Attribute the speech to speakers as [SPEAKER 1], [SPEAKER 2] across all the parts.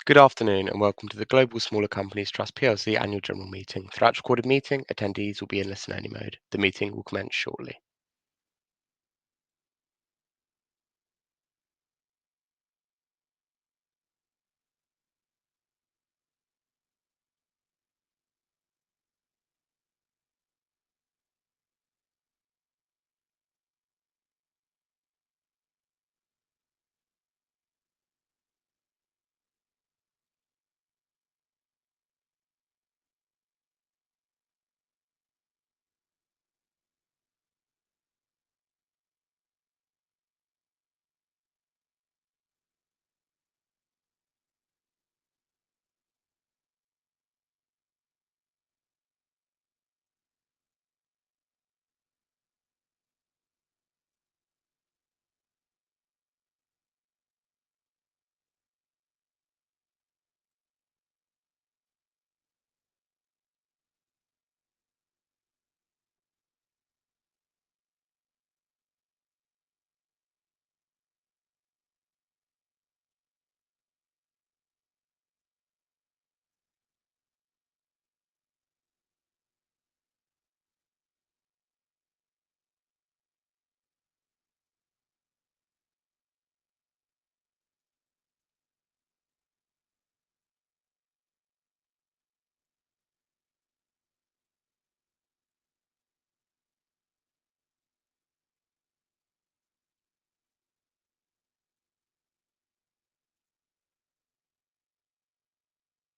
[SPEAKER 1] Good afternoon and welcome to the Global Smaller Companies Trust PLC Annual General Meeting. Throughout the recorded meeting, attendees will be in listen-only mode. The meeting will commence shortly.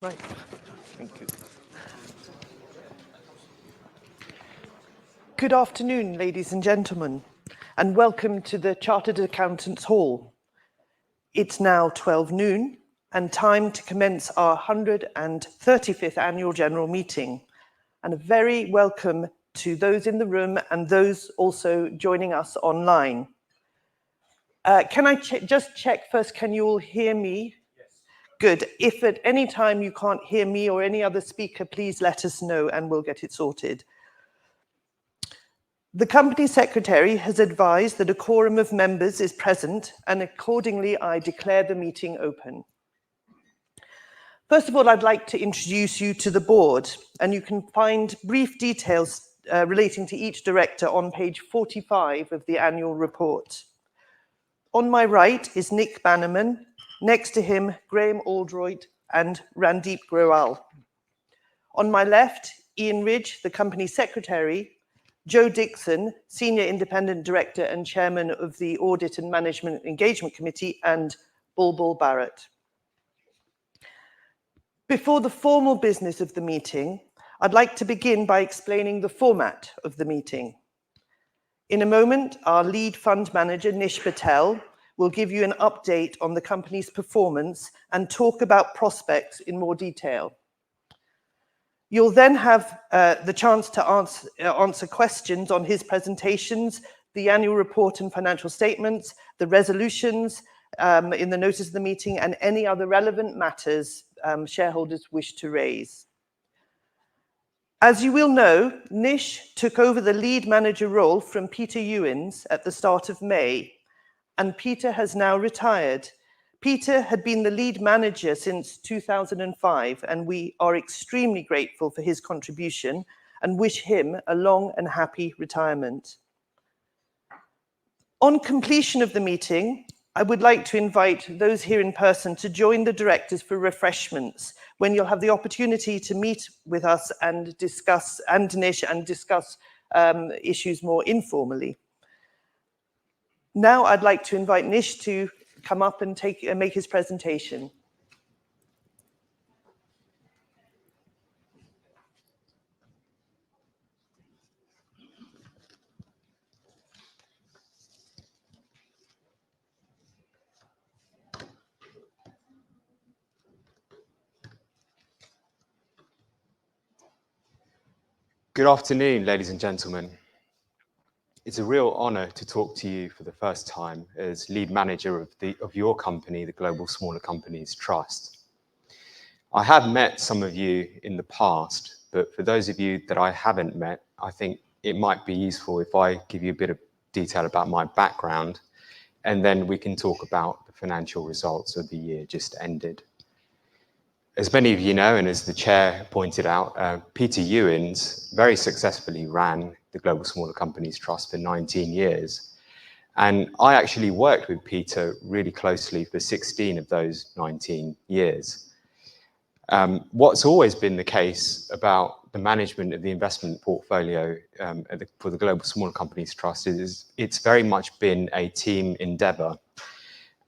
[SPEAKER 2] Right. Thank you. Good afternoon, ladies and gentlemen, and welcome to the Chartered Accountants Hall. It's now 12 noon and time to commence our 135th Annual General Meeting, and a very welcome to those in the room and those also joining us online. Can I just check first, can you all hear me? Good. If at any time you can't hear me or any other speaker, please let us know and we'll get it sorted. The Company Secretary has advised that a quorum of members is present, and accordingly I declare the meeting open. First of all, I'd like to introduce you to the board, and you can find brief details relating to each director on page 45 of the annual report. On my right is Nick Bannerman, next to him Graham Aldroyd and Randeep Grewal. On my left, Ian Ridge, the Company Secretary, Joe Dixon, Senior Independent Director and Chairman of the Audit and Management Engagement Committee, and Bulbul Barrett. Before the formal business of the meeting, I'd like to begin by explaining the format of the meeting. In a moment, our lead fund manager, Nish Patel, will give you an update on the company's performance and talk about prospects in more detail. You'll then have the chance to answer questions on his presentations, the annual report and financial statements, the resolutions in the notice of the meeting, and any other relevant matters shareholders wish to raise. As you will know, Nish took over the lead manager role from Peter Ewins at the start of May, and Peter has now retired. Peter had been the lead manager since 2005, and we are extremely grateful for his contribution and wish him a long and happy retirement. On completion of the meeting, I would like to invite those here in person to join the directors for refreshments, when you'll have the opportunity to meet with us and discuss, and Nish, and discuss issues more informally. Now I'd like to invite Nish to come up and make his presentation.
[SPEAKER 3] Good afternoon, ladies and gentlemen. It's a real honor to talk to you for the first time as lead manager of your company, the Global Smaller Companies Trust. I have met some of you in the past, but for those of you that I haven't met, I think it might be useful if I give you a bit of detail about my background, and then we can talk about the financial results of the year just ended. As many of you know, and as the chair pointed out, Peter Ewins very successfully ran the Global Smaller Companies Trust for 19 years. And I actually worked with Peter really closely for 16 of those 19 years. What's always been the case about the management of the investment portfolio for the Global Smaller Companies Trust is it's very much been a team endeavour.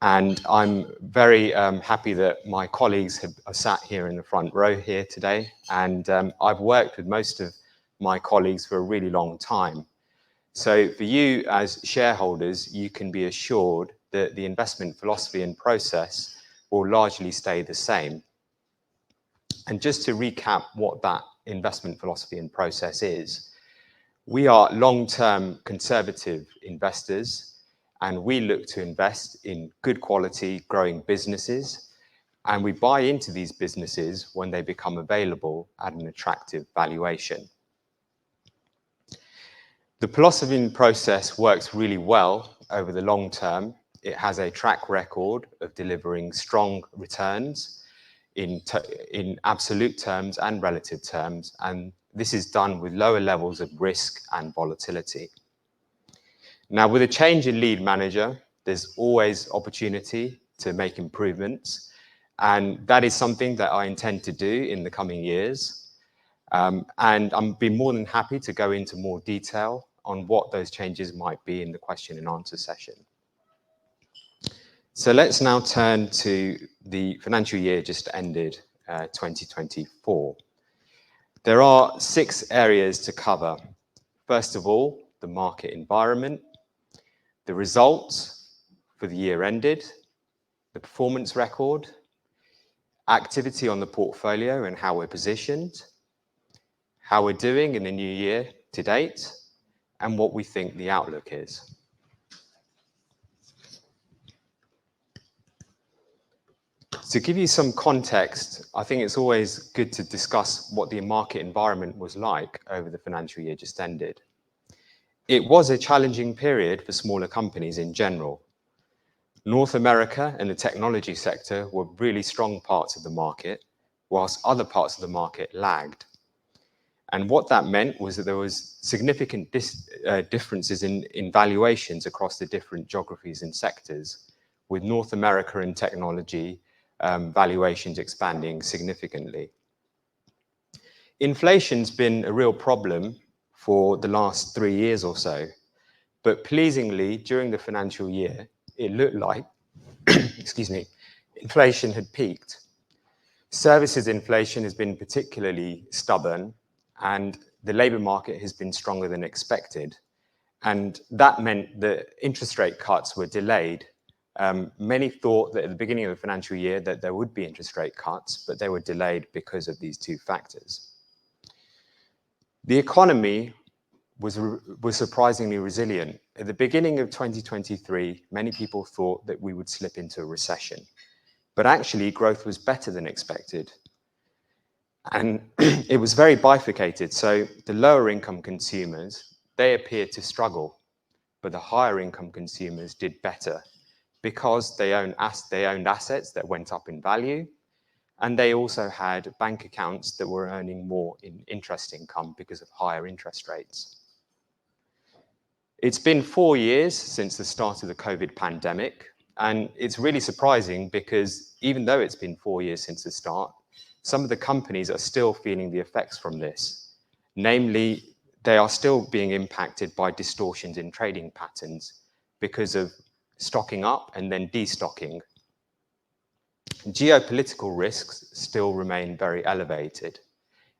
[SPEAKER 3] And I'm very happy that my colleagues are sat here in the front row here today. And I've worked with most of my colleagues for a really long time. So for you as shareholders, you can be assured that the investment philosophy and process will largely stay the same. And just to recap what that investment philosophy and process is, we are long-term conservative investors, and we look to invest in good quality growing businesses, and we buy into these businesses when they become available at an attractive valuation. The philosophy and process works really well over the long term. It has a track record of delivering strong returns in absolute terms and relative terms, and this is done with lower levels of risk and volatility. Now, with a change in lead manager, there's always opportunity to make improvements, and that is something that I intend to do in the coming years. And I'm be more than happy to go into more detail on what those changes might be in the question and answer session. So let's now turn to the financial year just ended, 2024. There are 6 areas to cover. First of all, the market environment, the results for the year ended, the performance record, activity on the portfolio and how we're positioned, how we're doing in the new year to date, and what we think the outlook is. To give you some context, I think it's always good to discuss what the market environment was like over the financial year just ended. It was a challenging period for smaller companies in general. North America and the technology sector were really strong parts of the market, whilst other parts of the market lagged. And what that meant was that there was significant differences in valuations across the different geographies and sectors, with North America and technology valuations expanding significantly. Inflation's been a real problem for the last 3 years or so, but pleasingly, during the financial year, it looked like, excuse me, inflation had peaked. Services inflation has been particularly stubborn, and the labour market has been stronger than expected. And that meant that interest rate cuts were delayed. Many thought that at the beginning of the financial year that there would be interest rate cuts, but they were delayed because of these 2 factors. The economy was surprisingly resilient. At the beginning of 2023, many people thought that we would slip into a recession, but actually growth was better than expected. And it was very bifurcated. So the lower income consumers, they appeared to struggle, but the higher income consumers did better because they owned assets that went up in value, and they also had bank accounts that were earning more in interest income because of higher interest rates. It's been 4 years since the start of the COVID pandemic, and it's really surprising because even though it's been 4 years since the start, some of the companies are still feeling the effects from this. Namely, they are still being impacted by distortions in trading patterns because of stocking up and then destocking. Geopolitical risks still remain very elevated.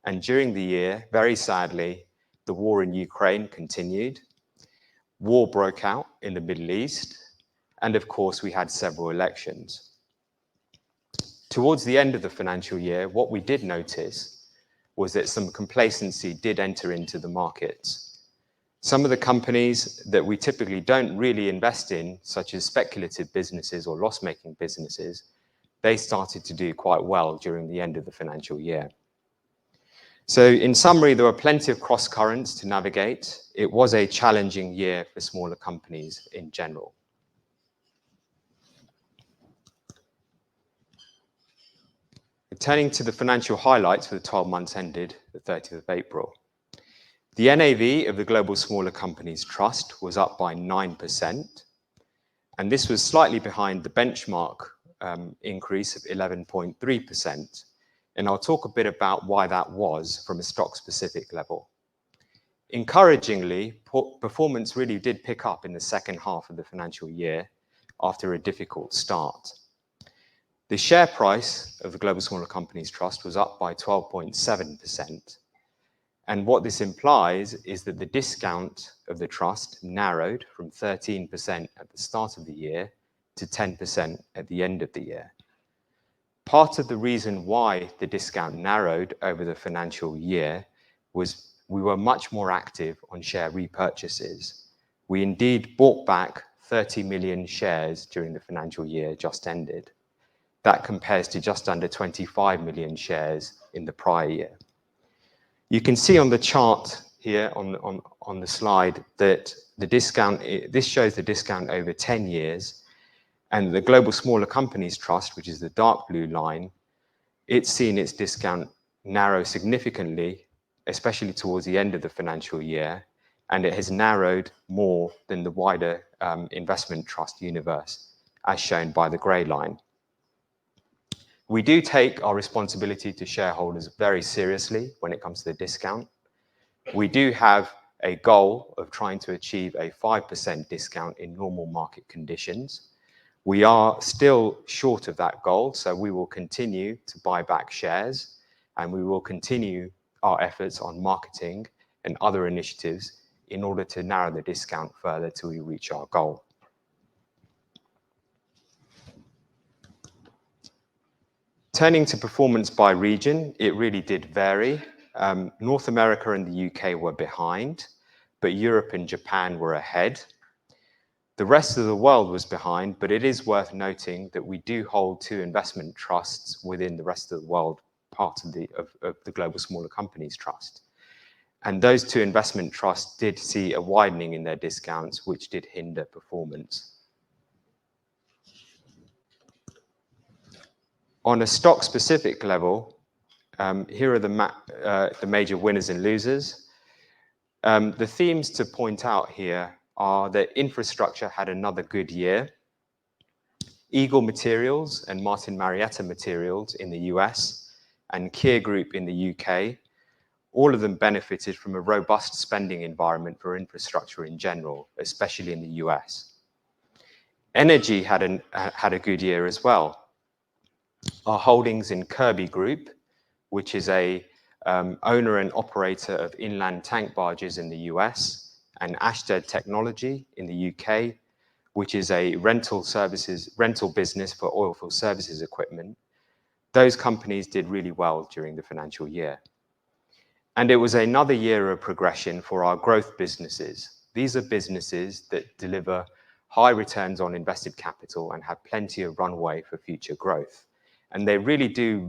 [SPEAKER 3] And during the year, very sadly, the war in Ukraine continued. War broke out in the Middle East. And of course, we had several elections. Towards the end of the financial year, what we did notice was that some complacency did enter into the markets. Some of the companies that we typically don't really invest in, such as speculative businesses or loss-making businesses, they started to do quite well during the end of the financial year. So in summary, there were plenty of cross currents to navigate. It was a challenging year for smaller companies in general. Turning to the financial highlights for the 12 months ended the 30th of April. The NAV of the Global Smaller Companies Trust was up by 9%, and this was slightly behind the benchmark increase of 11.3%. And I'll talk a bit about why that was from a stock-specific level. Encouragingly, performance really did pick up in the second half of the financial year after a difficult start. The share price of the Global Smaller Companies Trust was up by 12.7%. And what this implies is that the discount of the trust narrowed from 13% at the start of the year to 10% at the end of the year. Part of the reason why the discount narrowed over the financial year was we were much more active on share repurchases. We indeed bought back 30 million shares during the financial year just ended. That compares to just under 25 million shares in the prior year. You can see on the chart here on the slide that the discount, this shows the discount over 10 years, and the Global Smaller Companies Trust, which is the dark blue line, it's seen its discount narrow significantly, especially towards the end of the financial year, and it has narrowed more than the wider investment trust universe, as shown by the grey line. We do take our responsibility to shareholders very seriously when it comes to the discount. We do have a goal of trying to achieve a 5% discount in normal market conditions. We are still short of that goal, so we will continue to buy back shares, and we will continue our efforts on marketing and other initiatives in order to narrow the discount further till we reach our goal. Turning to performance by region, it really did vary. North America and the UK were behind, but Europe and Japan were ahead. The rest of the world was behind, but it is worth noting that we do hold 2 investment trusts within the rest of the world, part of the Global Smaller Companies Trust. And those 2 investment trusts did see a widening in their discounts, which did hinder performance. On a stock-specific level, here are the major winners and losers. The themes to point out here are that infrastructure had another good year. Eagle Materials and Martin Marietta Materials in the US and Kier Group in the UK, all of them benefited from a robust spending environment for infrastructure in general, especially in the US. Energy had a good year as well. Our holdings in Kirby Group, which is a owner and operator of inland tank barges in the US, and Ashtead Technology in the UK, which is a rental business for oilfield services equipment. Those companies did really well during the financial year. And it was another year of progression for our growth businesses. These are businesses that deliver high returns on invested capital and have plenty of runway for future growth. And they really do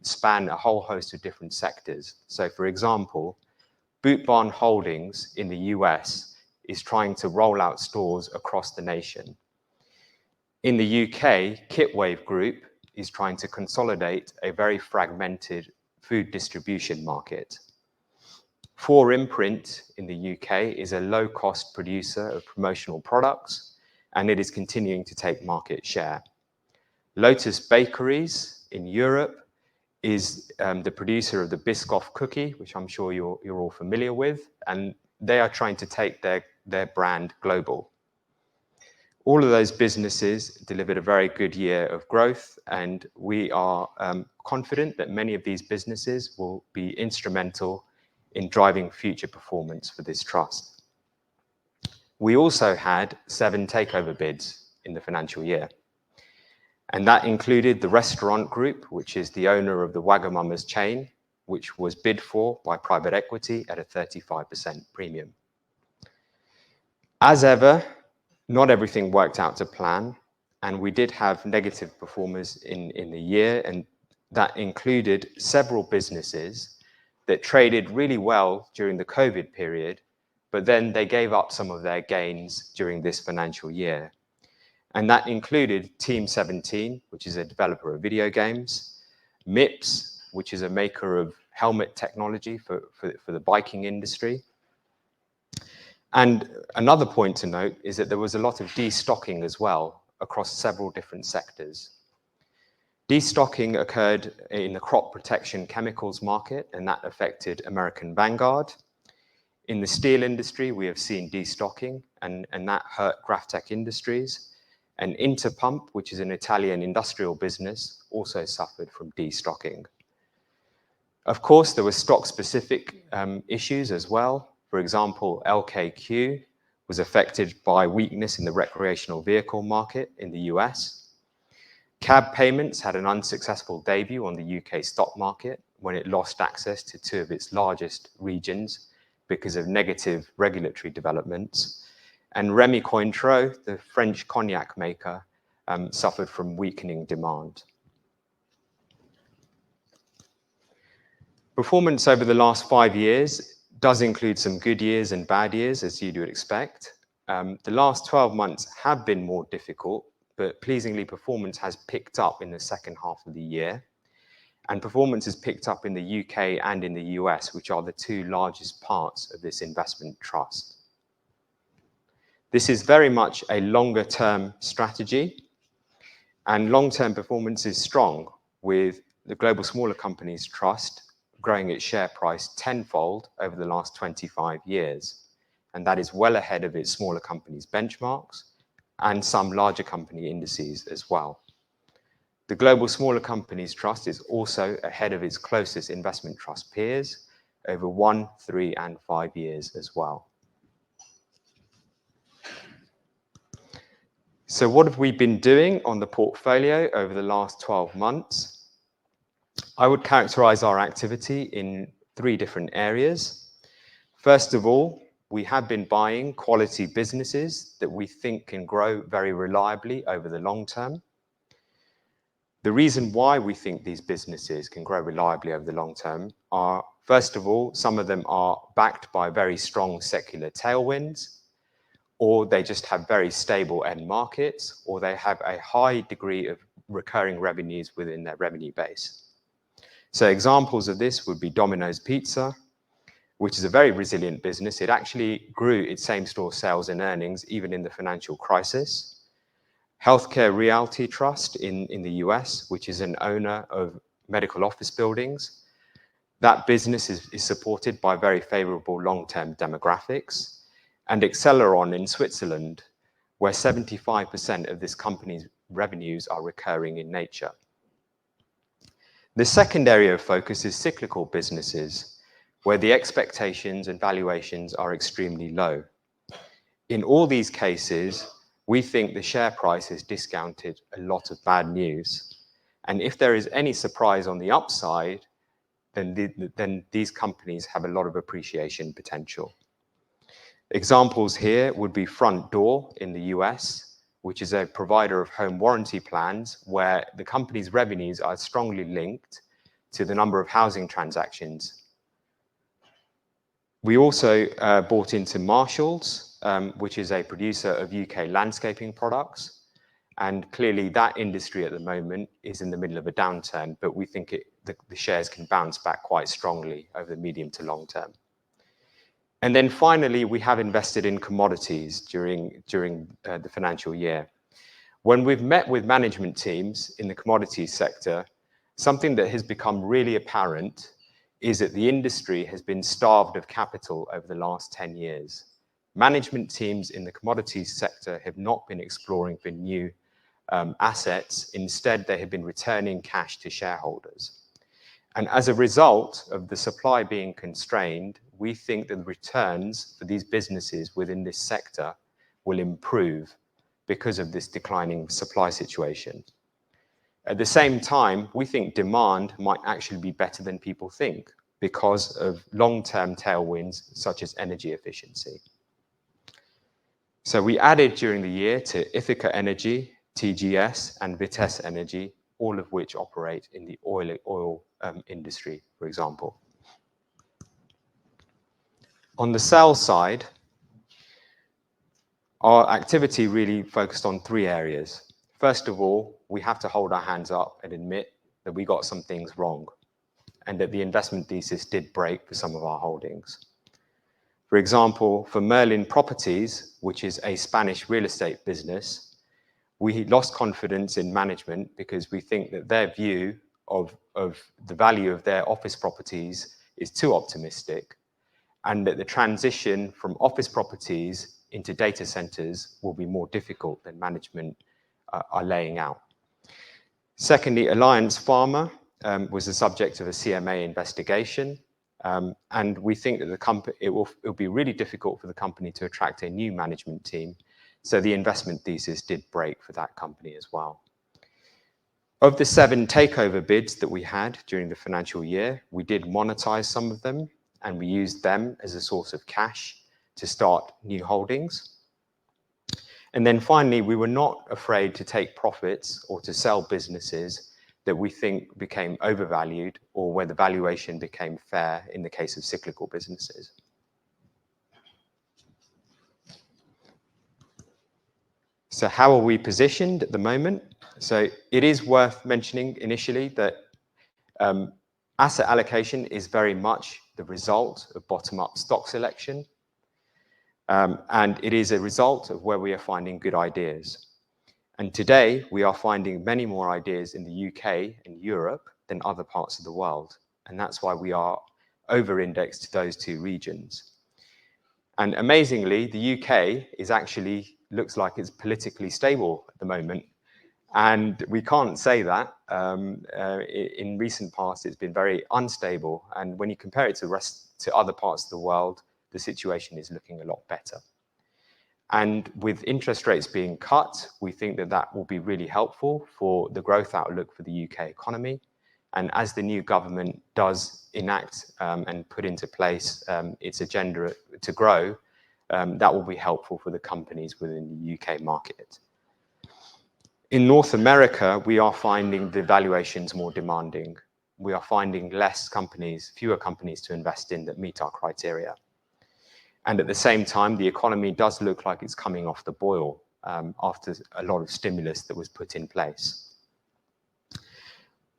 [SPEAKER 3] span a whole host of different sectors. So, for example, Boot Barn Holdings in the US is trying to roll out stores across the nation. In the UK, Kitwave Group is trying to consolidate a very fragmented food distribution market. 4Imprint in the UK is a low-cost producer of promotional products, and it is continuing to take market share. Lotus Bakeries in Europe is the producer of the Biscoff cookie, which I'm sure you're all familiar with, and they are trying to take their brand global. All of those businesses delivered a very good year of growth, and we are confident that many of these businesses will be instrumental in driving future performance for this trust. We also had 7 takeover bids in the financial year. And that included the Restaurant Group, which is the owner of the Wagamama's chain, which was bid for by private equity at a 35% premium. As ever, not everything worked out to plan, and we did have negative performers in the year, and that included several businesses that traded really well during the COVID period, but then they gave up some of their gains during this financial year. And that included Team 17, which is a developer of video games, MIPS, which is a maker of helmet technology for the biking industry. And another point to note is that there was a lot of destocking as well across several different sectors. Destocking occurred in the crop protection chemicals market, and that affected American Vanguard. In the steel industry, we have seen destocking, and that hurt Graftech Industries. And Interpump, which is an Italian industrial business, also suffered from destocking. Of course, there were stock-specific issues as well. For example, LKQ was affected by weakness in the recreational vehicle market in the US. Cab Payments had an unsuccessful debut on the UK stock market when it lost access to two of its largest regions because of negative regulatory developments. And Rémy Cointreau, the French cognac maker, suffered from weakening demand. Performance over the last 5 years does include some good years and bad years, as you would expect. The last 12 months have been more difficult, but pleasingly, performance has picked up in the second half of the year. And performance has picked up in the UK and in the US, which are the two largest parts of this investment trust. This is very much a longer-term strategy, and long-term performance is strong, with the Global Smaller Companies Trust growing its share price tenfold over the last 25 years. And that is well ahead of its smaller companies benchmarks and some larger company indices as well. The Global Smaller Companies Trust is also ahead of its closest investment trust peers over 1, 3, and 5 years as well. So what have we been doing on the portfolio over the last 12 months? I would characterize our activity in 3 different areas. First of all, we have been buying quality businesses that we think can grow very reliably over the long term. The reason why we think these businesses can grow reliably over the long term are, first of all, some of them are backed by very strong secular tailwinds, or they just have very stable end markets, or they have a high degree of recurring revenues within their revenue base. So examples of this would be Domino's Pizza, which is a very resilient business. It actually grew its same-store sales and earnings even in the financial crisis. Healthcare Realty Trust in the US, which is an owner of medical office buildings. That business is supported by very favorable long-term demographics. And Acceleron in Switzerland, where 75% of this company's revenues are recurring in nature. The second area of focus is cyclical businesses, where the expectations and valuations are extremely low. In all these cases, we think the share price has discounted a lot of bad news. And if there is any surprise on the upside, then these companies have a lot of appreciation potential. Examples here would be Front Door in the US, which is a provider of home warranty plans where the company's revenues are strongly linked to the number of housing transactions. We also bought into Marshalls, which is a producer of UK landscaping products. And clearly that industry at the moment is in the middle of a downturn, but we think the shares can bounce back quite strongly over the medium to long term. And then finally, we have invested in commodities during the financial year. When we've met with management teams in the commodities sector, something that has become really apparent is that the industry has been starved of capital over the last 10 years. Management teams in the commodities sector have not been exploring for new assets. Instead, they have been returning cash to shareholders. And as a result of the supply being constrained, we think that the returns for these businesses within this sector will improve because of this declining supply situation. At the same time, we think demand might actually be better than people think because of long-term tailwinds such as energy efficiency. So we added during the year to Ithaca Energy, TGS, and Vitesse Energy, all of which operate in the oil industry, for example. On the sell side, our activity really focused on 3 areas. First of all, we have to hold our hands up and admit that we got some things wrong and that the investment thesis did break for some of our holdings. For example, for Merlin Properties, which is a Spanish real estate business, we lost confidence in management because we think that their view of the value of their office properties is too optimistic, and that the transition from office properties into data centers will be more difficult than management are laying out. Secondly, Alliance Pharma was the subject of a CMA investigation, and we think that it will be really difficult for the company to attract a new management team, so the investment thesis did break for that company as well. Of the 7 takeover bids that we had during the financial year, we did monetize some of them, and we used them as a source of cash to start new holdings. And then finally, we were not afraid to take profits or to sell businesses that we think became overvalued or where the valuation became fair in the case of cyclical businesses. So how are we positioned at the moment? So it is worth mentioning initially that asset allocation is very much the result of bottom-up stock selection. And it is a result of where we are finding good ideas. And today, we are finding many more ideas in the UK and Europe than other parts of the world. And that's why we are over-indexed to those 2 regions. And amazingly, the UK is actually looks like it's politically stable at the moment. And we can't say that. In recent past, it's been very unstable. And when you compare it to other parts of the world, the situation is looking a lot better. And with interest rates being cut, we think that that will be really helpful for the growth outlook for the UK economy. And as the new government does enact and put into place its agenda to grow, that will be helpful for the companies within the UK market. In North America, we are finding the valuations more demanding. We are finding fewer companies to invest in that meet our criteria. And at the same time, the economy does look like it's coming off the boil after a lot of stimulus that was put in place.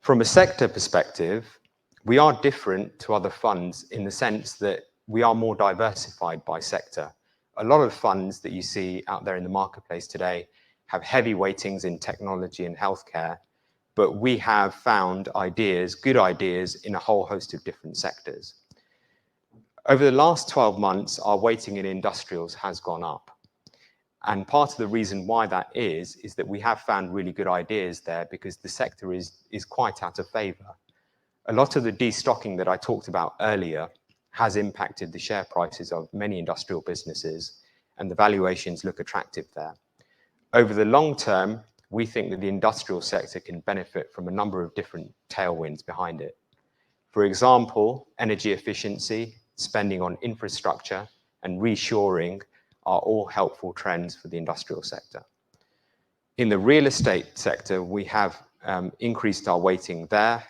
[SPEAKER 3] From a sector perspective, we are different to other funds in the sense that we are more diversified by sector. A lot of funds that you see out there in the marketplace today have heavy weightings in technology and healthcare, but we have found good ideas in a whole host of different sectors. Over the last 12 months, our weighting in industrials has gone up. And part of the reason why that is that we have found really good ideas there because the sector is quite out of favor. A lot of the destocking that I talked about earlier has impacted the share prices of many industrial businesses, and the valuations look attractive there. Over the long term, we think that the industrial sector can benefit from a number of different tailwinds behind it. For example, energy efficiency, spending on infrastructure, and reshoring are all helpful trends for the industrial sector. In the real estate sector, we have increased our weighting there.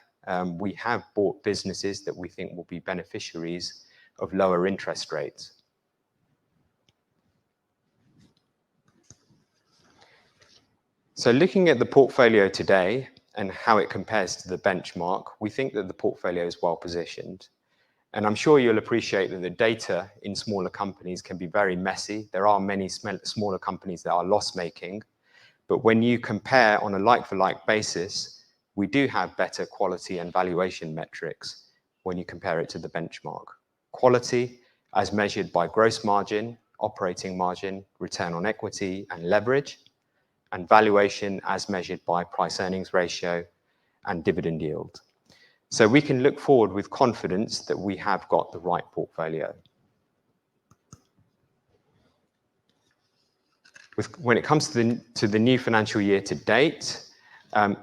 [SPEAKER 3] We have bought businesses that we think will be beneficiaries of lower interest rates. So looking at the portfolio today and how it compares to the benchmark, we think that the portfolio is well positioned. And I'm sure you'll appreciate that the data in smaller companies can be very messy. There are many smaller companies that are loss-making. But when you compare on a like-for-like basis, we do have better quality and valuation metrics when you compare it to the benchmark. Quality, as measured by gross margin, operating margin, return on equity, and leverage, and valuation as measured by price-earnings ratio and dividend yield. So we can look forward with confidence that we have got the right portfolio. When it comes to the new financial year to date,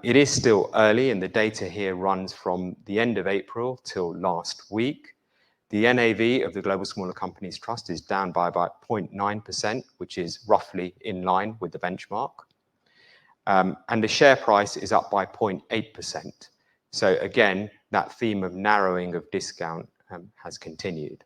[SPEAKER 3] it is still early, and the data here runs from the end of April till last week. The NAV of the Global Smaller Companies Trust is down by about 0.9%, which is roughly in line with the benchmark. And the share price is up by 0.8%. So again, that theme of narrowing of discount has continued.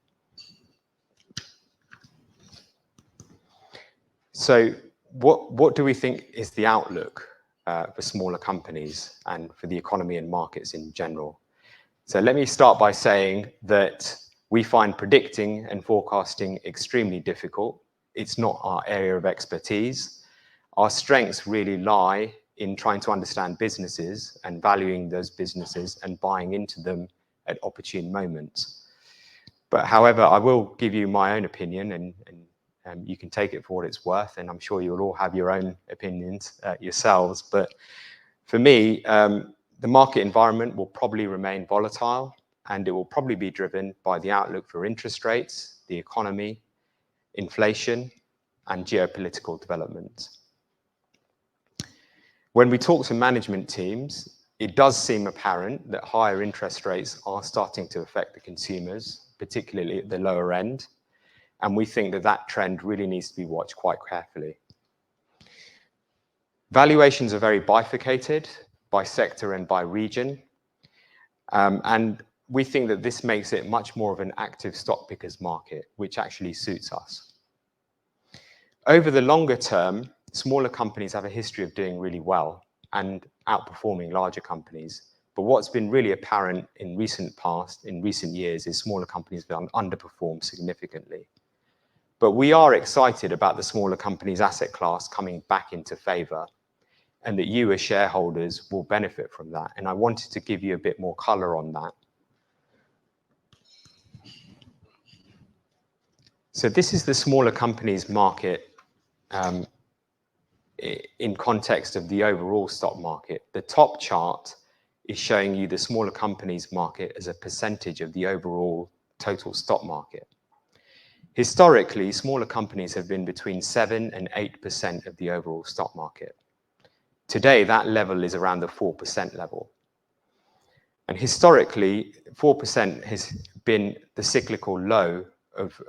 [SPEAKER 3] So what do we think is the outlook for smaller companies and for the economy and markets in general. So let me start by saying that we find predicting and forecasting extremely difficult. It's not our area of expertise. Our strengths really lie in trying to understand businesses and valuing those businesses and buying into them at opportune moments. But however, I will give you my own opinion, and you can take it for what it's worth, and I'm sure you'll all have your own opinions yourselves. But for me, the market environment will probably remain volatile, and it will probably be driven by the outlook for interest rates, the economy, inflation, and geopolitical developments. When we talk to management teams, it does seem apparent that higher interest rates are starting to affect the consumers, particularly at the lower end. And we think that that trend really needs to be watched quite carefully. Valuations are very bifurcated by sector and by region. And we think that this makes it much more of an active stock pickers market, which actually suits us. Over the longer term, smaller companies have a history of doing really well and outperforming larger companies. But what's been really apparent in recent years, is smaller companies have underperformed significantly. But we are excited about the smaller companies asset class coming back into favor, and that you as shareholders will benefit from that. And I wanted to give you a bit more color on that. So this is the smaller companies market in context of the overall stock market. The top chart is showing you the smaller companies market as a percentage of the overall total stock market. Historically, smaller companies have been between 7 and 8% of the overall stock market. Today, that level is around the 4% level. And historically, 4% has been the cyclical low of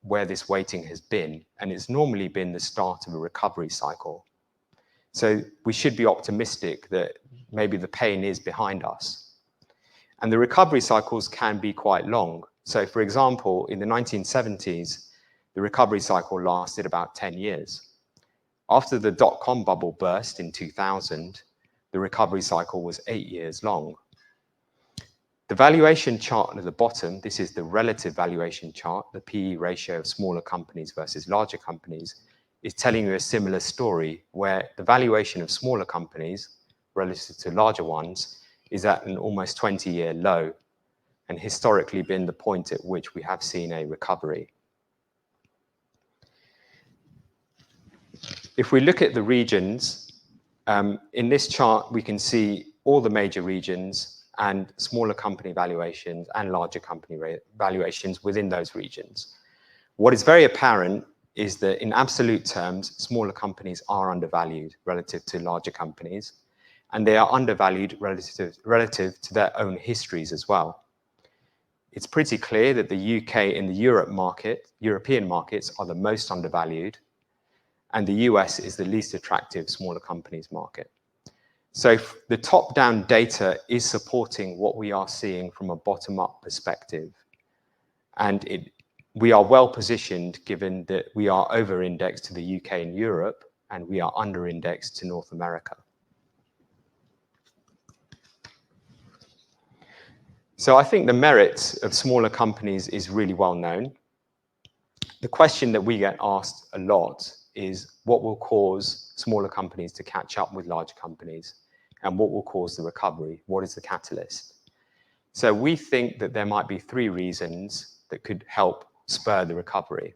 [SPEAKER 3] where this weighting has been, and it's normally been the start of a recovery cycle. So we should be optimistic that maybe the pain is behind us. And the recovery cycles can be quite long. So for example, in the 1970s, the recovery cycle lasted about 10 years. After the dot-com bubble burst in 2000, the recovery cycle was 8 years long. The valuation chart at the bottom, this is the relative valuation chart, the PE ratio of smaller companies versus larger companies, is telling you a similar story, where the valuation of smaller companies relative to larger ones is at an almost 20-year low, and historically been the point at which we have seen a recovery. If we look at the regions, in this chart, we can see all the major regions and smaller company valuations and larger company valuations within those regions. What is very apparent is that in absolute terms, smaller companies are undervalued relative to larger companies, and they are undervalued relative to their own histories as well. It's pretty clear that the UK and the European markets are the most undervalued, and the US is the least attractive smaller companies market. So the top-down data is supporting what we are seeing from a bottom-up perspective. And we are well positioned given that we are over-indexed to the UK and Europe, and we are under-indexed to North America. So I think the merits of smaller companies is really well known. The question that we get asked a lot is what will cause smaller companies to catch up with larger companies, and what will cause the recovery? What is the catalyst? So we think that there might be 3 reasons that could help spur the recovery.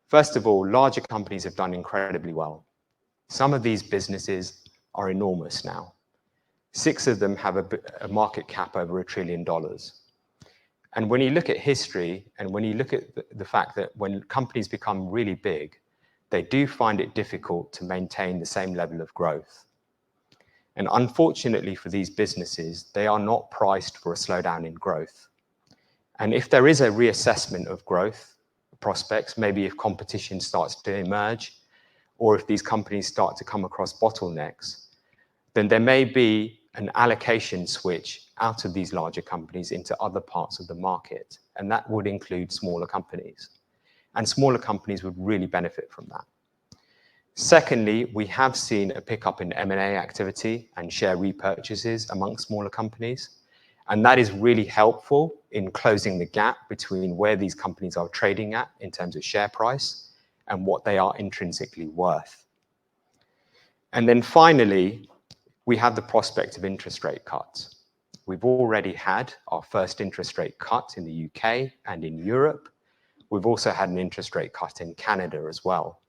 [SPEAKER 3] First of all, larger companies have done incredibly well. Some of these businesses are enormous now. 6 of them have a market cap over $1 trillion. And when you look at history, and when you look at the fact that when companies become really big, they do find it difficult to maintain the same level of growth. And unfortunately for these businesses, they are not priced for a slowdown in growth. And if there is a reassessment of growth prospects, maybe if competition starts to emerge, or if these companies start to come across bottlenecks, then there may be an allocation switch out of these larger companies into other parts of the market. And that would include smaller companies. And smaller companies would really benefit from that. Secondly, we have seen a pickup in M&A activity and share repurchases among smaller companies. And that is really helpful in closing the gap between where these companies are trading at in terms of share price and what they are intrinsically worth. And then finally, we have the prospect of interest rate cuts. We've already had our first interest rate cut in the UK and in Europe. We've also had an interest rate cut in Canada as well.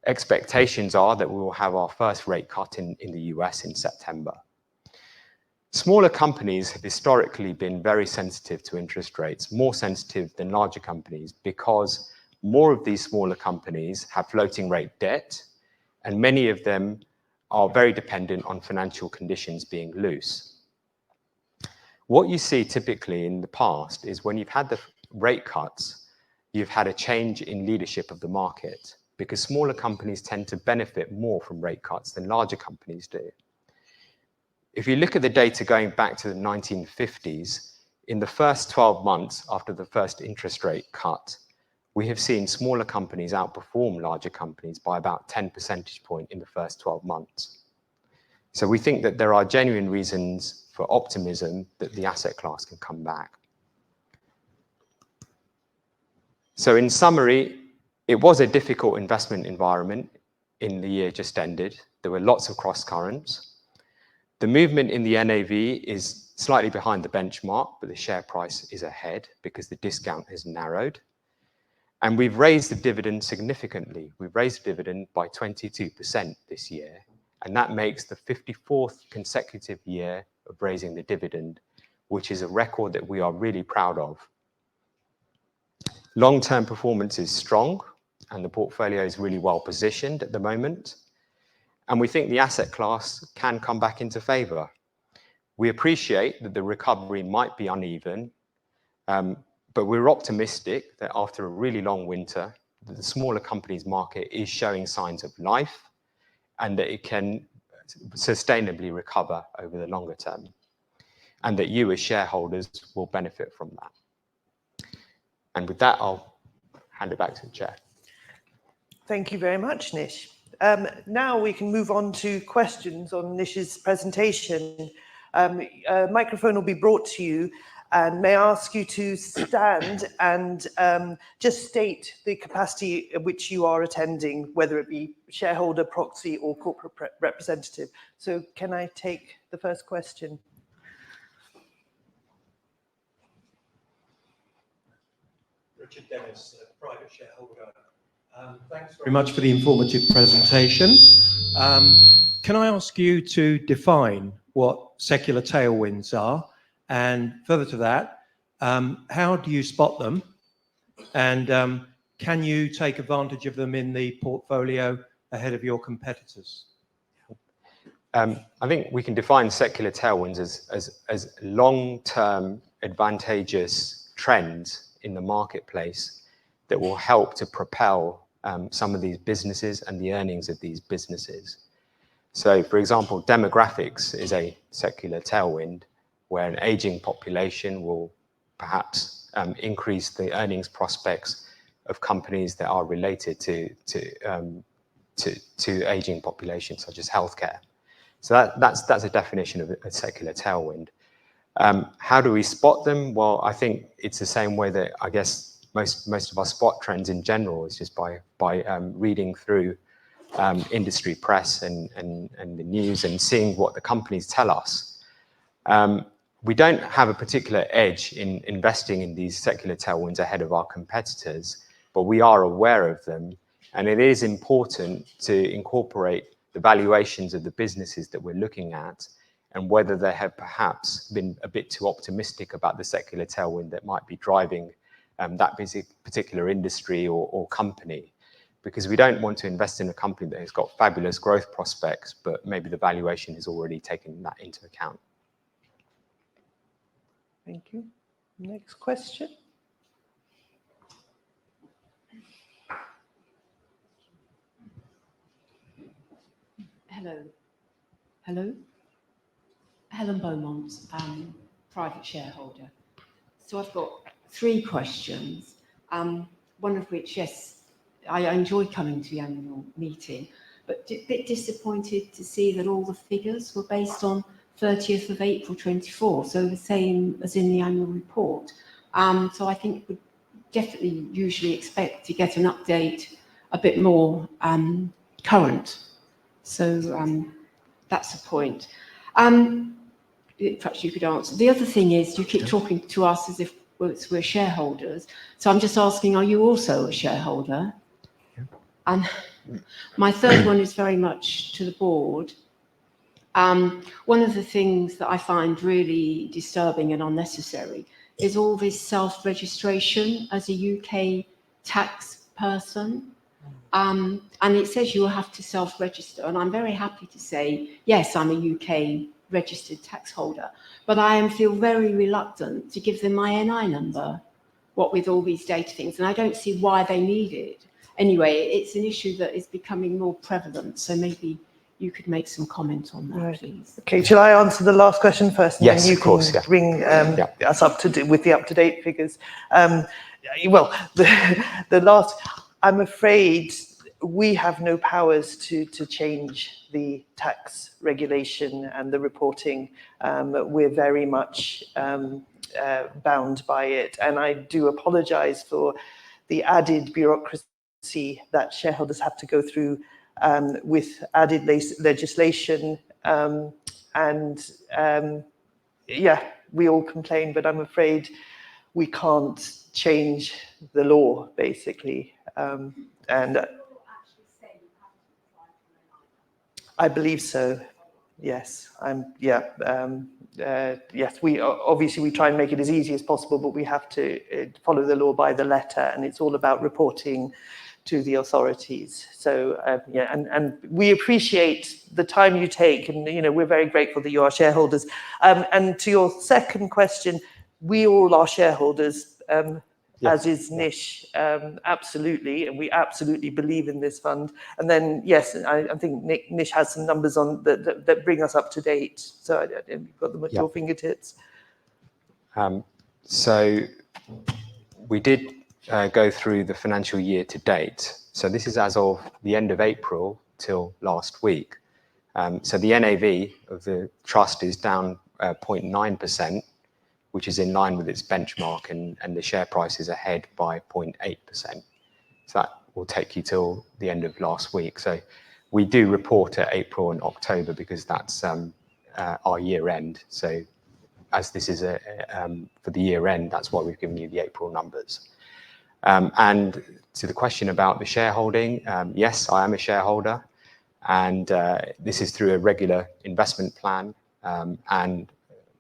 [SPEAKER 3] Expectations are that we will have our first rate cut in the US in September. Smaller companies have historically been very sensitive to interest rates, more sensitive than larger companies, because more of these smaller companies have floating rate debt, and many of them are very dependent on financial conditions being loose. What you see typically in the past is when you've had the rate cuts, you've had a change in leadership of the market, because smaller companies tend to benefit more from rate cuts than larger companies do. If you look at the data going back to the 1950s, in the first 12 months after the first interest rate cut, we have seen smaller companies outperform larger companies by about 10 percentage points in the first 12 months. So we think that there are genuine reasons for optimism that the asset class can come back. So in summary, it was a difficult investment environment in the year just ended. There were lots of cross currents. The movement in the NAV is slightly behind the benchmark, but the share price is ahead because the discount has narrowed. And we've raised the dividend significantly. We've raised the dividend by 22% this year. And that makes the 54th consecutive year of raising the dividend, which is a record that we are really proud of. Long-term performance is strong, and the portfolio is really well positioned at the moment. And we think the asset class can come back into favor. We appreciate that the recovery might be uneven, but we're optimistic that after a really long winter, that the smaller companies market is showing signs of life and that it can sustainably recover over the longer term, and that you as shareholders will benefit from that. And with that, I'll hand it back to the chair.
[SPEAKER 2] Thank you very much, Nish. Now we can move on to questions on Nish's presentation. A microphone will be brought to you, and may I ask you to stand and just state the capacity at which you are attending, whether it be shareholder, proxy, or corporate representative. So can I take the first question?
[SPEAKER 4] Richard Dennis, a private shareholder. Thanks very much for the informative presentation. Can I ask you to define what secular tailwinds are? And further to that, how do you spot them? And can you take advantage of them in the portfolio ahead of your competitors?
[SPEAKER 3] I think we can define secular tailwinds as long-term advantageous trends in the marketplace that will help to propel some of these businesses and the earnings of these businesses. So, for example, demographics is a secular tailwind where an aging population will perhaps increase the earnings prospects of companies that are related to aging populations, such as healthcare. So that's a definition of a secular tailwind. How do we spot them? Well, I think it's the same way that I guess most of our spot trends in general is just by reading through industry press and the news and seeing what the companies tell us. We don't have a particular edge in investing in these secular tailwinds ahead of our competitors, but we are aware of them. And it is important to incorporate the valuations of the businesses that we're looking at and whether they have perhaps been a bit too optimistic about the secular tailwind that might be driving that particular industry or company, because we don't want to invest in a company that has got fabulous growth prospects, but maybe the valuation has already taken that into account.
[SPEAKER 2] Thank you. Next question.
[SPEAKER 5] Hello. Helen Beaumont, private shareholder. So I've got 3 questions, one of which, yes, I enjoy coming to the annual meeting, but a bit disappointed to see that all the figures were based on 30th of April 24, so the same as in the annual report. So I think we definitely usually expect to get an update a bit more current. So that's a point. Perhaps you could answer. The other thing is you keep talking to us as if we're shareholders. So I'm just asking, are you also a shareholder? And my third one is very much to the board. One of the things that I find really disturbing and unnecessary is all this self-registration as a UK tax person. And it says you will have to self-register. And I'm very happy to say, yes, I'm a UK registered tax holder, but I feel very reluctant to give them my NI number, what with all these data things. And I don't see why they need it. Anyway, it's an issue that is becoming more prevalent. So maybe you could make some comment on that, please.
[SPEAKER 2] Okay, shall I answer the last question first? And
[SPEAKER 3] Yes,
[SPEAKER 2] then you
[SPEAKER 3] of course,
[SPEAKER 2] can bring us up to with the up-to-date figures. Well, the last, I'm afraid we have no powers to change the tax regulation and the reporting. We're very much bound by it. And I do apologise for the added bureaucracy that shareholders have to go through with added legislation. Yeah, we all complain, but I'm afraid we can't change the law, basically. And I believe so. Yes, yes. We obviously we try and make it as easy as possible, but we have to follow the law by the letter, and it's all about reporting to the authorities. So yeah, and we appreciate the time you take, and we're very grateful that you are shareholders. And to your second question, we all are shareholders. As is Nish, absolutely, and we absolutely believe in this fund. And then, yes, I think Nish has some numbers on that bring us up to date. So you've got them at your fingertips.
[SPEAKER 3] So we did go through the financial year to date. So this is as of the end of April till last week. So the NAV of the trust is down 0.9%. Which is in line with its benchmark, and the share price is ahead by 0.8%. So that will take you till the end of last week. So we do report at April and October because that's our year end. So as this is for the year end, that's why we've given you the April numbers. And to the question about the shareholding, yes, I am a shareholder, and this is through a regular investment plan, and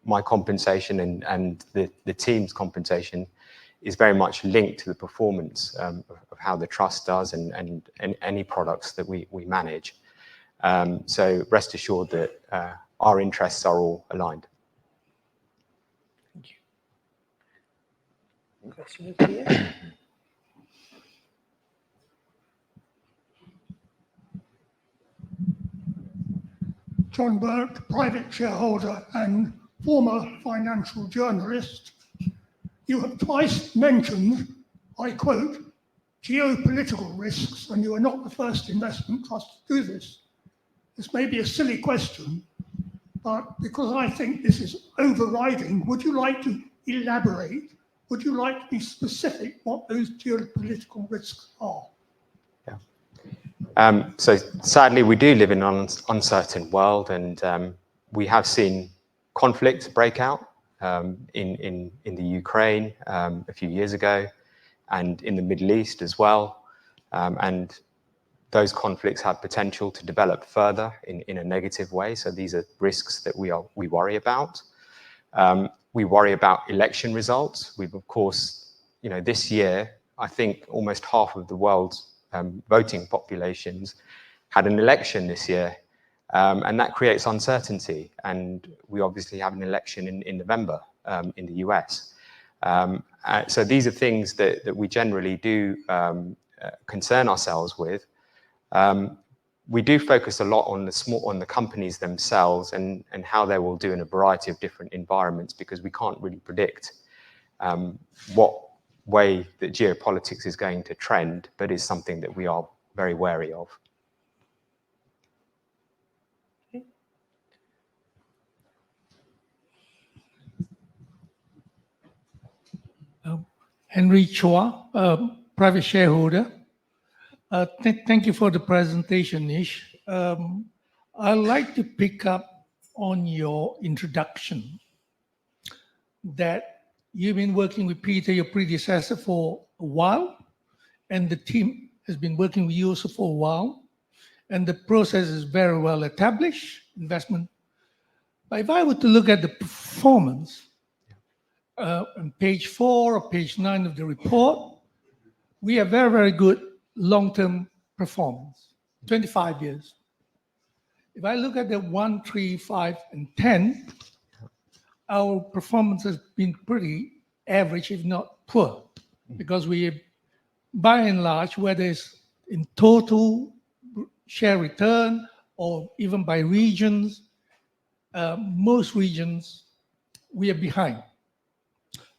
[SPEAKER 3] my compensation and the team's compensation is very much linked to the performance of how the trust does and any products that we manage. So rest assured that our interests are all aligned.
[SPEAKER 2] Thank you. Question over here.
[SPEAKER 6] John Burke, private shareholder and former financial journalist. You have twice mentioned, I quote, geopolitical risks, and you are not the first investment trust to do this. This may be a silly question, but because I think this is overriding, would you like to elaborate? Would you like to be specific what those geopolitical risks are?
[SPEAKER 3] So sadly, we do live in an uncertain world, and we have seen conflict break out in the Ukraine a few years ago, and in the Middle East as well. And those conflicts have potential to develop further in a negative way. So these are risks that we worry about. We worry about election results. We've, of course, this year, I think almost half of the world's voting populations had an election this year. And that creates uncertainty. And we obviously have an election in November in the US. So these are things that we generally do concern ourselves with. We do focus a lot on the companies themselves and how they will do in a variety of different environments, because we can't really predict what way that geopolitics is going to trend, but is something that we are very wary of.
[SPEAKER 6] Henry Chua, private shareholder. Thank you for the presentation, Nish. I'd like to pick up on your introduction that you've been working with Peter, your predecessor, for a while, and the team has been working with you also for a while, and the process is very well established, investment. But if I were to look at the performance on page 4 or page 9 of the report, we have very, very good long-term performance, 25 years. If I look at the 1, 3, 5, and 10, our performance has been pretty average, if not poor, because we, by and large, whether it's in total share return or even by regions, most regions, we are behind.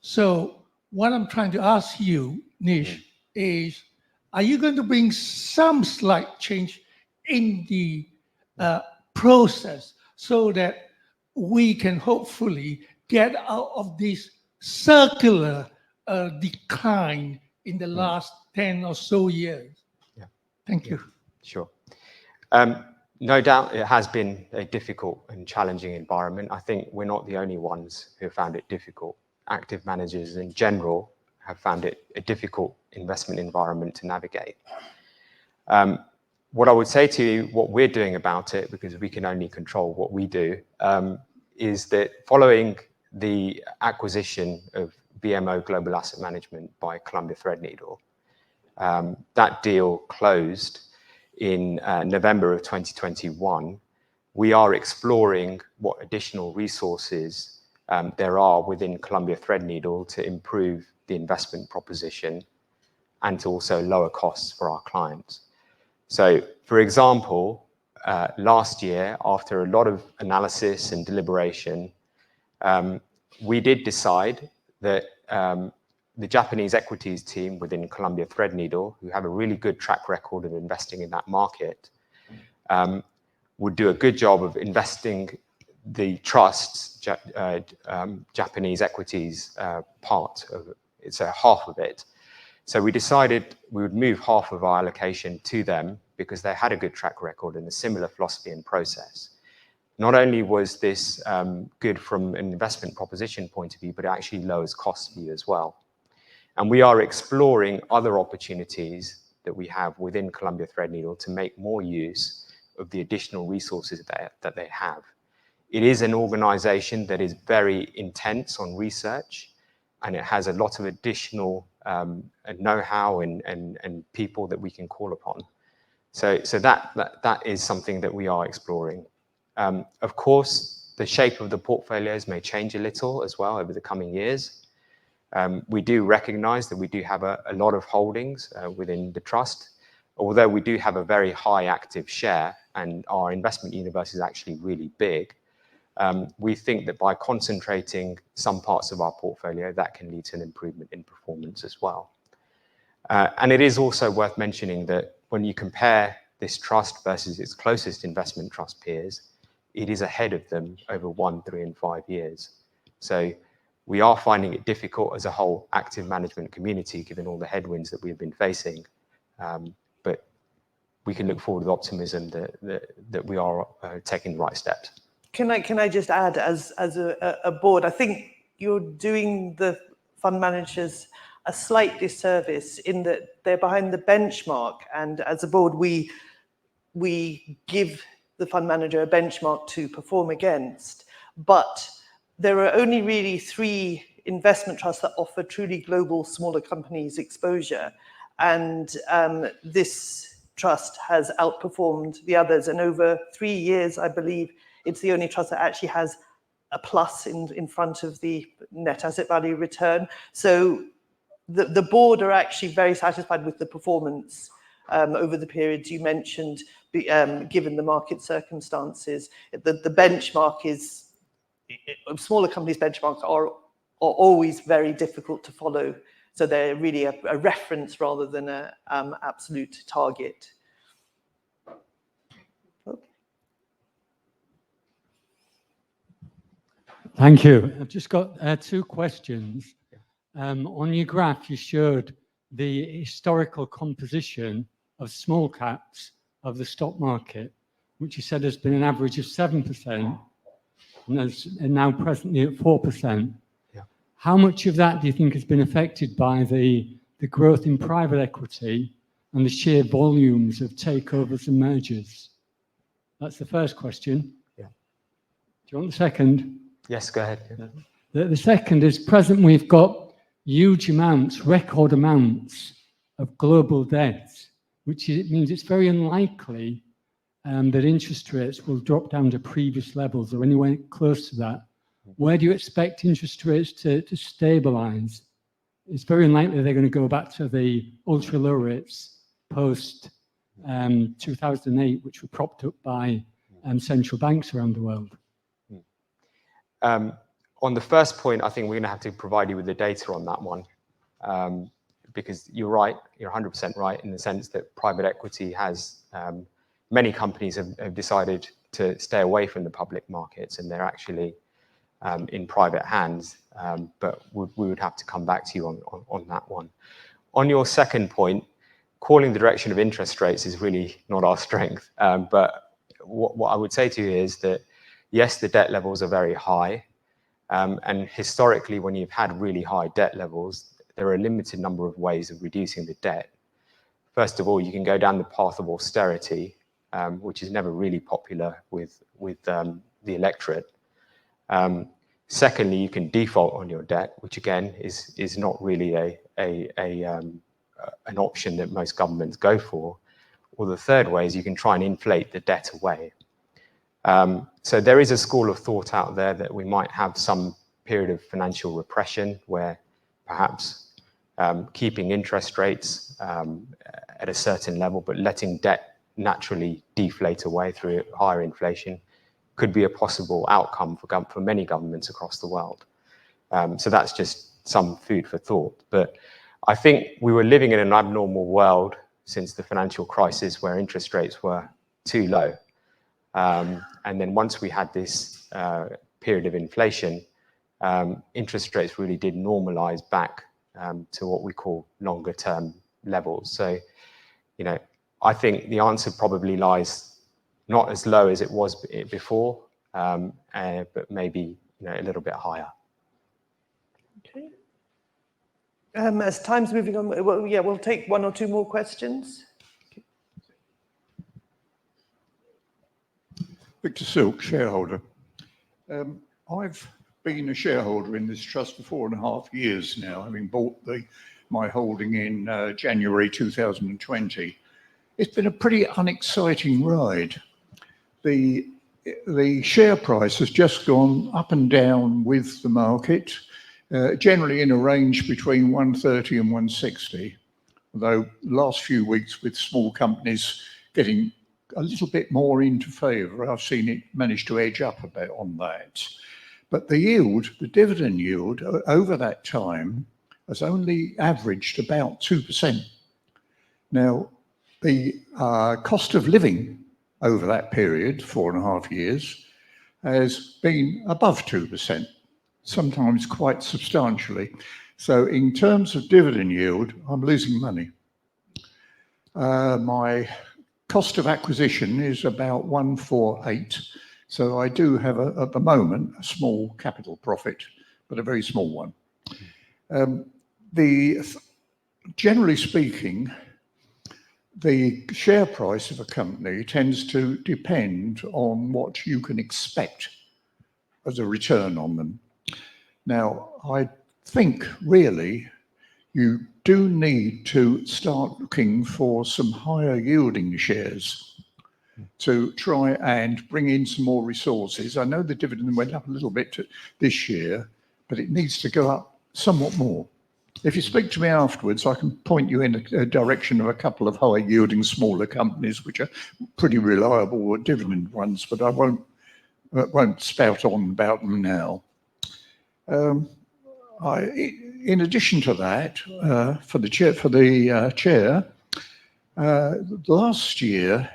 [SPEAKER 6] So what I'm trying to ask you, Nish, is, are you going to bring some slight change in the process so that we can hopefully get out of this circular decline in the last 10 or so years?
[SPEAKER 3] Yeah.
[SPEAKER 6] Thank you.
[SPEAKER 3] Sure. No doubt it has been a difficult and challenging environment. I think we're not the only ones who have found it difficult. Active managers in general have found it a difficult investment environment to navigate. What I would say to you, what we're doing about it, because we can only control what we do, is that following the acquisition of BMO Global Asset Management by Columbia Threadneedle, that deal closed in November of 2021. We are exploring what additional resources there are within Columbia Threadneedle to improve the investment proposition and to also lower costs for our clients. So, for example, last year, after a lot of analysis and deliberation, we did decide that the Japanese equities team within Columbia Threadneedle, who have a really good track record of investing in that market, would do a good job of investing the trust's Japanese equities part of it. It's half of it. So we decided we would move half of our allocation to them because they had a good track record and a similar philosophy and process. Not only was this good from an investment proposition point of view, but it actually lowers costs for you as well. And we are exploring other opportunities that we have within Columbia Threadneedle to make more use of the additional resources that they have. It is an organization that is very intense on research, and it has a lot of additional know-how and people that we can call upon. So that is something that we are exploring. Of course, the shape of the portfolios may change a little as well over the coming years. We do recognize that we do have a lot of holdings within the trust, although we do have a very high active share and our investment universe is actually really big. We think that by concentrating some parts of our portfolio, that can lead to an improvement in performance as well. And it is also worth mentioning that when you compare this trust versus its closest investment trust peers, it is ahead of them over 1, 3, and 5 years. So we are finding it difficult as a whole active management community, given all the headwinds that we've been facing. But we can look forward with optimism that we are taking the right steps.
[SPEAKER 2] Can I just add, as a board, I think you're doing the fund managers a slight disservice in that they're behind the benchmark, and as a board, we give the fund manager a benchmark to perform against. But there are only really 3 investment trusts that offer truly global smaller companies exposure, and this trust has outperformed the others. And over 3 years, I believe, it's the only trust that actually has a plus in front of the net asset value return. So the board are actually very satisfied with the performance over the periods you mentioned, given the market circumstances. The benchmark is, smaller companies' benchmarks are always very difficult to follow. So they're really a reference rather than an absolute target.
[SPEAKER 7] Thank you. I've just got 2 questions. On your graph, you showed the historical composition of small caps of the stock market, which you said has been an average of 7%, and now presently at 4%.
[SPEAKER 3] Yeah.
[SPEAKER 7] How much of that do you think has been affected by the growth in private equity and the sheer volumes of takeovers and mergers? That's the first question.
[SPEAKER 3] Yeah.
[SPEAKER 7] Do you want the second?
[SPEAKER 3] Yes, go ahead. Yeah.
[SPEAKER 7] The second is, present we've got huge amounts, record amounts of global debt, which means it's very unlikely that interest rates will drop down to previous levels or anywhere close to that. Where do you expect interest rates to stabilize? It's very unlikely they're going to go back to the ultra low rates post 2008, which were propped up by central banks around the world.
[SPEAKER 3] On the first point, I think we're going to have to provide you with the data on that one, because you're right, you're 100% right in the sense that private equity has, many companies have decided to stay away from the public markets, and they're actually in private hands, but we would have to come back to you on that one. On your second point, calling the direction of interest rates is really not our strength, but what I would say to you is that, yes, the debt levels are very high, and historically, when you've had really high debt levels, there are a limited number of ways of reducing the debt. First of all, you can go down the path of austerity, which is never really popular with the electorate. Secondly, you can default on your debt, which again is not really an option that most governments go for. Or the third way is you can try and inflate the debt away. So there is a school of thought out there that we might have some period of financial repression where perhaps keeping interest rates at a certain level, but letting debt naturally deflate away through higher inflation could be a possible outcome for many governments across the world. So that's just some food for thought. But I think we were living in an abnormal world since the financial crisis where interest rates were too low. And then once we had this period of inflation, interest rates really did normalize back to what we call longer term levels. So, I think the answer probably lies not as low as it was before, but maybe a little bit higher.
[SPEAKER 2] Okay. As time's moving on, we'll take 1 or 2 more questions.
[SPEAKER 6] Victor Silk, shareholder. I've been a shareholder in this trust for 4.5 years now, having bought my holding in January 2020. It's been a pretty unexciting ride. The share price has just gone up and down with the market, generally in a range between 130 and 160, although last few weeks with small companies getting a little bit more into favour, I've seen it manage to edge up a bit on that. But the yield, the dividend yield over that time has only averaged about 2%. Now, the cost of living over that period, 4.5 years, has been above 2%, sometimes quite substantially. So in terms of dividend yield, I'm losing money. My cost of acquisition is about 148. So I do have, at the moment, a small capital profit, but a very small one. Generally speaking, the share price of a company tends to depend on what you can expect as a return on them. Now, I think really you do need to start looking for some higher yielding shares to try and bring in some more resources. I know the dividend went up a little bit this year, but it needs to go up somewhat more. If you speak to me afterwards, I can point you in a direction of a couple of high yielding smaller companies which are pretty reliable dividend ones, but I won't spout on about them now.
[SPEAKER 8] in addition to that, for the chair, last year,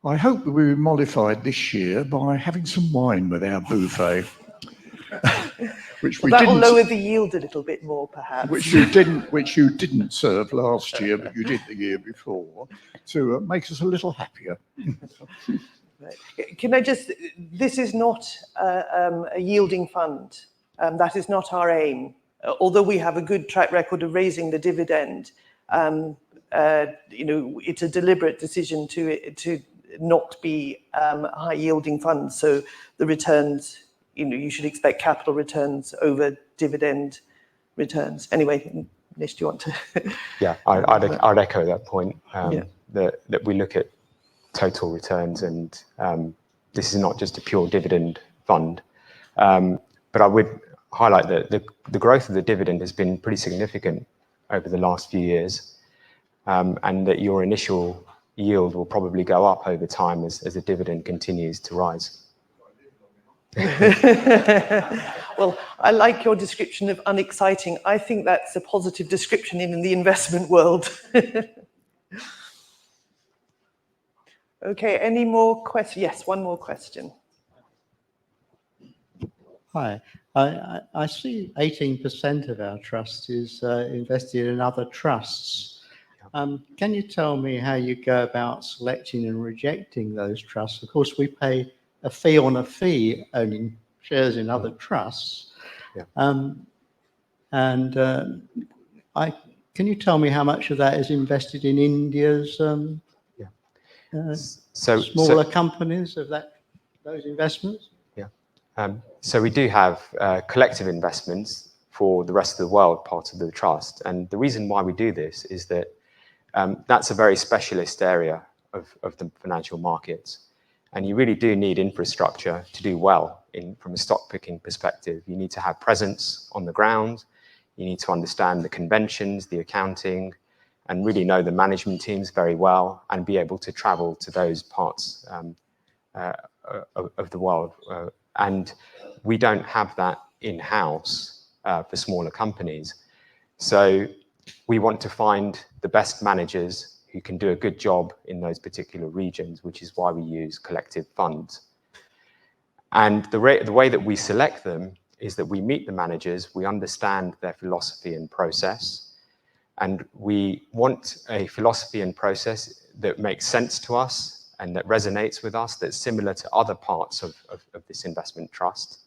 [SPEAKER 8] I hope that we were mollified this year by having some wine with our buffet, which
[SPEAKER 2] Well,
[SPEAKER 8] we
[SPEAKER 2] that will
[SPEAKER 8] didn't.
[SPEAKER 2] lower the yield a little bit more, perhaps.
[SPEAKER 8] Which you didn't serve last year, but you did the year before, to make us a little happier.
[SPEAKER 2] Right. Can I just? This is not a yielding fund. That is not our aim. Although we have a good track record of raising the dividend, it's a deliberate decision to not be a high-yielding fund. So the returns, you should expect capital returns over dividend returns. Anyway, Nish, do you want to?
[SPEAKER 3] Yeah, I'd echo that point.
[SPEAKER 2] Yeah.
[SPEAKER 3] That we look at total returns, and this is not just a pure dividend fund. But I would highlight that the growth of the dividend has been pretty significant over the last few years, and that your initial yield will probably go up over time as the dividend continues to rise.
[SPEAKER 2] Well, I like your description of unexciting. I think that's a positive description in the investment world. Okay, any more questions? Yes, one more question.
[SPEAKER 9] Hi, I see 18% of our trust is invested in other trusts. Can you tell me how you go about selecting and rejecting those trusts? Of course, we pay a fee on a fee owning shares in other trusts.
[SPEAKER 3] Yeah.
[SPEAKER 9] Can you tell me how much of that is invested in India's smaller companies of those investments?
[SPEAKER 3] So we do have collective investments for the rest of the world, part of the trust. And the reason why we do this is that that's a very specialist area of the financial markets. And you really do need infrastructure to do well from a stock picking perspective. You need to have presence on the ground. You need to understand the conventions, the accounting, and really know the management teams very well and be able to travel to those parts of the world. And we don't have that in-house for smaller companies. So we want to find the best managers who can do a good job in those particular regions, which is why we use collective funds. And the way that we select them is that we meet the managers, we understand their philosophy and process, and we want a philosophy and process that makes sense to us and that resonates with us, that's similar to other parts of this investment trust,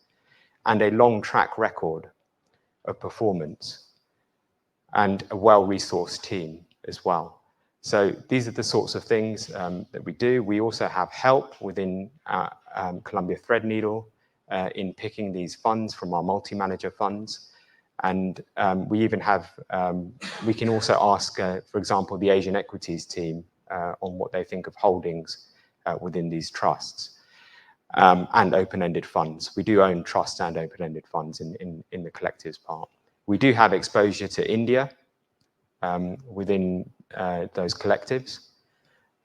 [SPEAKER 3] and a long track record of performance, and a well-resourced team as well. So these are the sorts of things that we do. We also have help within Columbia Threadneedle in picking these funds from our multi-manager funds. And we even have, we can also ask, for example, the Asian equities team on what they think of holdings within these trusts and open-ended funds. We do own trust and open-ended funds in the collectives part. We do have exposure to India within those collectives.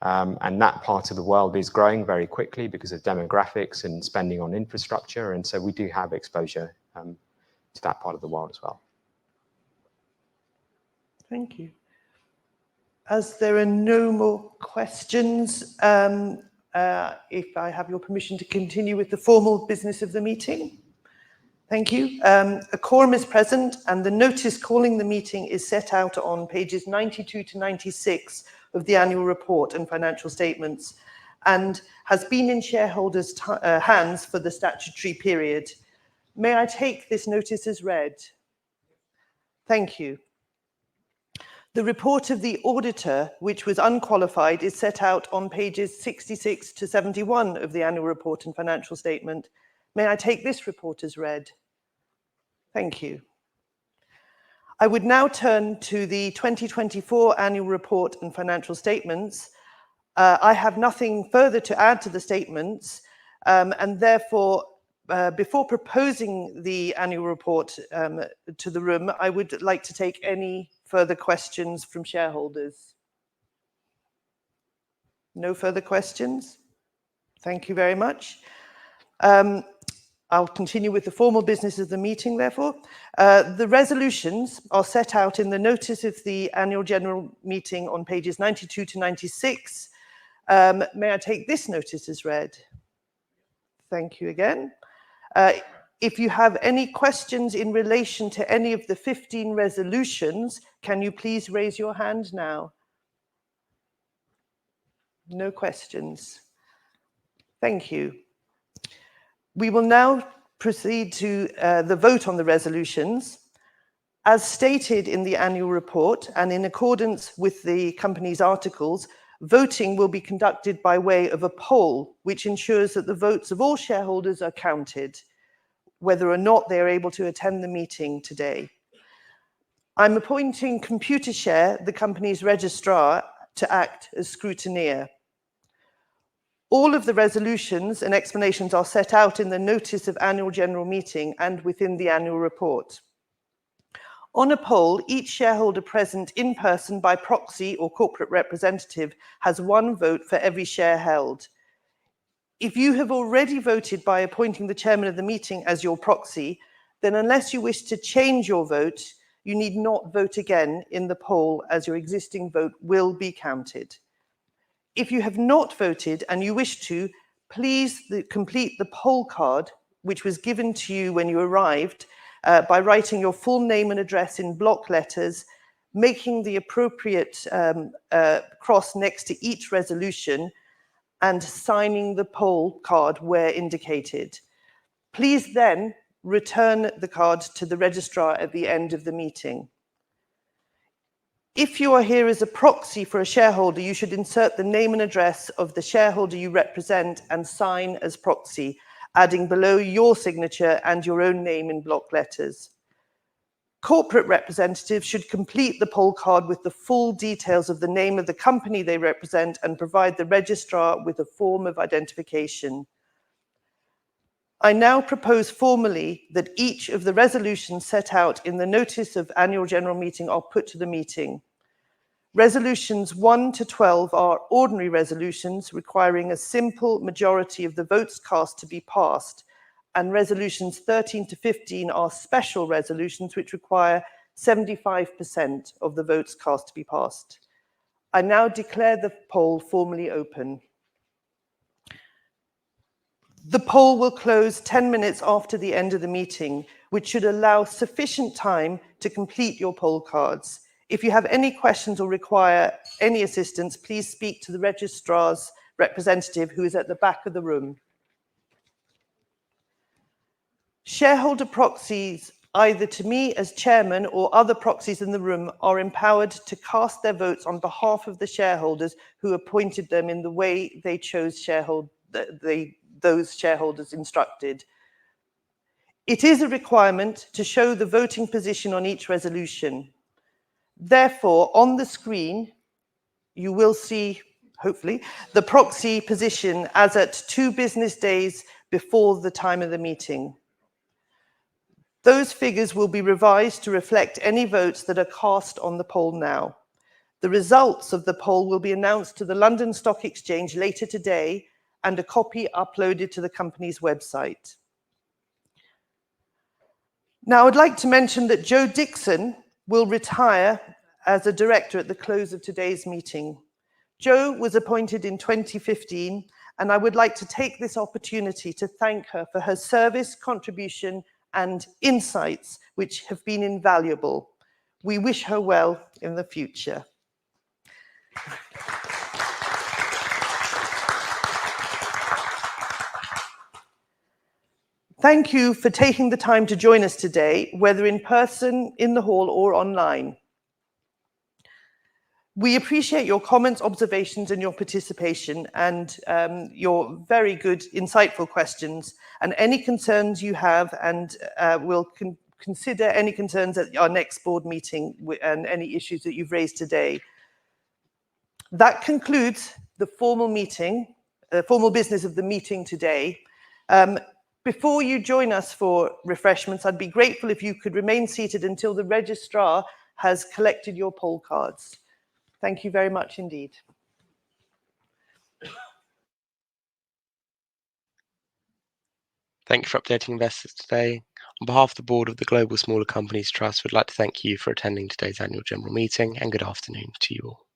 [SPEAKER 3] And that part of the world is growing very quickly because of demographics and spending on infrastructure. And so we do have exposure to that part of the world as well.
[SPEAKER 2] Thank you. As there are no more questions, if I have your permission to continue with the formal business of the meeting. Thank you. A quorum is present and the notice calling the meeting is set out on pages 92 to 96 of the annual report and financial statements and has been in shareholders' hands for the statutory period. May I take this notice as read? Thank you. The report of the auditor, which was unqualified, is set out on pages 66 to 71 of the annual report and financial statement. May I take this report as read? Thank you. I would now turn to the 2024 annual report and financial statements. I have nothing further to add to the statements, and therefore, before proposing the annual report to the room, I would like to take any further questions from shareholders. No further questions? Thank you very much. I'll continue with the formal business of the meeting, therefore. The resolutions are set out in the notice of the annual general meeting on pages 92 to 96. May I take this notice as read? Thank you again. If you have any questions in relation to any of the 15 resolutions, can you please raise your hand now? No questions. Thank you. We will now proceed to the vote on the resolutions. As stated in the annual report and in accordance with the company's articles, voting will be conducted by way of a poll, which ensures that the votes of all shareholders are counted, whether or not they are able to attend the meeting today. I'm appointing Computershare, the company's registrar, to act as scrutineer. All of the resolutions and explanations are set out in the notice of annual general meeting and within the annual report. On a poll, each shareholder present in person by proxy or corporate representative has one vote for every share held. If you have already voted by appointing the chairman of the meeting as your proxy, then unless you wish to change your vote, you need not vote again in the poll, as your existing vote will be counted. If you have not voted and you wish to, please complete the poll card, which was given to you when you arrived, by writing your full name and address in block letters, making the appropriate cross next to each resolution, and signing the poll card where indicated. Please then return the card to the registrar at the end of the meeting. If you are here as a proxy for a shareholder, you should insert the name and address of the shareholder you represent and sign as proxy, adding below your signature and your own name in block letters. Corporate representatives should complete the poll card with the full details of the name of the company they represent and provide the registrar with a form of identification. I now propose formally that each of the resolutions set out in the notice of annual general meeting are put to the meeting. Resolutions 1 to 12 are ordinary resolutions requiring a simple majority of the votes cast to be passed, and resolutions 13 to 15 are special resolutions which require 75% of the votes cast to be passed. I now declare the poll formally open. The poll will close 10 minutes after the end of the meeting, which should allow sufficient time to complete your poll cards. If you have any questions or require any assistance, please speak to the registrar's representative who is at the back of the room. Shareholder proxies, either to me as chairman or other proxies in the room, are empowered to cast their votes on behalf of the shareholders who appointed them in the way they chose those shareholders instructed. It is a requirement to show the voting position on each resolution. Therefore, on the screen, you will see, hopefully, the proxy position as at 2 business days before the time of the meeting. Those figures will be revised to reflect any votes that are cast on the poll now. The results of the poll will be announced to the London Stock Exchange later today and a copy uploaded to the company's website. Now, I'd like to mention that Joe Dixon will retire as a director at the close of today's meeting. Joe was appointed in 2015, and I would like to take this opportunity to thank her for her service, contribution, and insights, which have been invaluable. We wish her well in the future. Thank you for taking the time to join us today, whether in person, in the hall, or online. We appreciate your comments, observations, and your participation, and your very good, insightful questions, and any concerns you have, and we'll consider any concerns at our next board meeting and any issues that you've raised today. That concludes the formal meeting, formal business of the meeting today. Before you join us for refreshments, I'd be grateful if you could remain seated until the registrar has collected your poll cards. Thank you very much indeed.
[SPEAKER 1] Thank you for updating investors today. On behalf of the board of the Global Smaller Companies Trust, we'd like to thank you for attending today's annual general meeting, and good afternoon to you all.